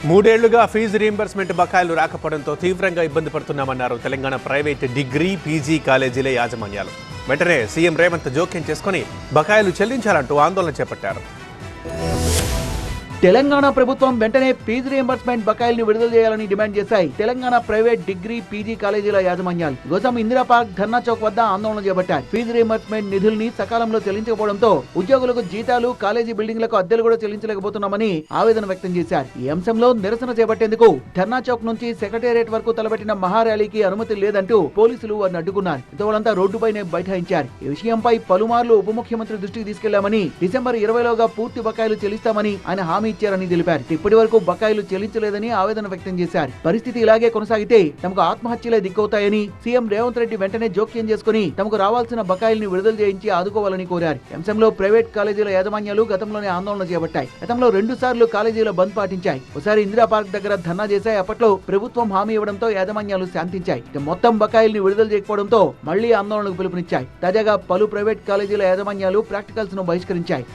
మూడేళ్లుగా fee reimbursement బకాయిలు రాకపోవడంతో తీవ్రంగా ఇబ్బంది పడుతున్నామన్నారు తెలంగాణ ప్రైవేట్ డిగ్రీ పీజీ కాలేజీల యాజమాన్యాలు. వెంటనే సీఎం రేవంత్ జోక్యం చేసుకుని బకాయిలు చెల్లించాలంటూ ఆందోళన చేపట్టారు. తెలంగాణ ప్రభుత్వం వెంటనే ఫీజు రీయింబర్స్మెంట్ బకాయిల్ని విడుదల చేయాలని డిమాండ్ చేశాయి తెలంగాణ ప్రైవేట్ డిగ్రీ పీజీ కాలేజీల యాజమాన్యాలు. కోసం ఇందిరా పార్క్ ధర్నా చౌక్ వద్ద ఆందోళన చేపట్టారు. ఫీజు రీయింబర్స్మెంట్ నిధుల్ని సకాలంలో చెల్లించకపోవడంతో ఉద్యోగులకు జీతాలు, కాలేజీ బిల్డింగ్లకు అద్దెలు కూడా చెల్లించలేకపోతున్నామని ఆవేదన వ్యక్తం చేశారు. ఈ అంశంలో నిరసన చేపట్టేందుకు ధర్నా చౌక్ నుంచి సెక్రటేరియట్ వరకు తలపెట్టిన మహార్యాలీకి అనుమతి లేదంటూ పోలీసులు వారిని అడ్డుకున్నారు. ఇతరులంతా రోడ్డుపైనే బైఠాయించారు. ఈ విషయంపై పలుమార్లు ఉప ముఖ్యమంత్రి దృష్టికి తీసుకెళ్లామని, డిసెంబర్ 20లోగా పూర్తి బకాయిలు చెల్లిస్తామని ఆయన హామీ ఇచ్చారని తెలిపారు. ఇప్పటి వరకు బకాయిలు చెల్లించలేదని ఆవేదన వ్యక్తం చేశారు. పరిస్థితి ఇలాగే కొనసాగితే తమకు ఆత్మహత్యలే దిక్కవుతాయని సీఎం రేవంత్ రెడ్డి వెంటనే జోక్యం చేసుకుని తమకు రావాల్సిన బకాయిల్ని విడుదల చేయించి ఆదుకోవాలని కోరారు. అంశంలో ప్రైవేట్ కాలేజీల యాజమాన్యాలు గతంలోనే ఆందోళన చేపట్టాయి. గతంలో 2 సార్లు కాలేజీల బంద్ పాటించాయి. ఒకసారి ఇందిరా పార్క్ దగ్గర ధర్నా చేశాయి. అప్పట్లో ప్రభుత్వం హామీ ఇవ్వడంతో యాజమాన్యాలు శాంతించాయి. మొత్తం బకాయిల్ని విడుదల చేయకపోవడంతో మళ్లీ ఆందోళనకు పిలుపునిచ్చాయి. తాజాగా పలు ప్రైవేట్ కాలేజీల యాజమాన్యాలు ప్రాక్టికల్స్ ను బహిష్కరించాయి.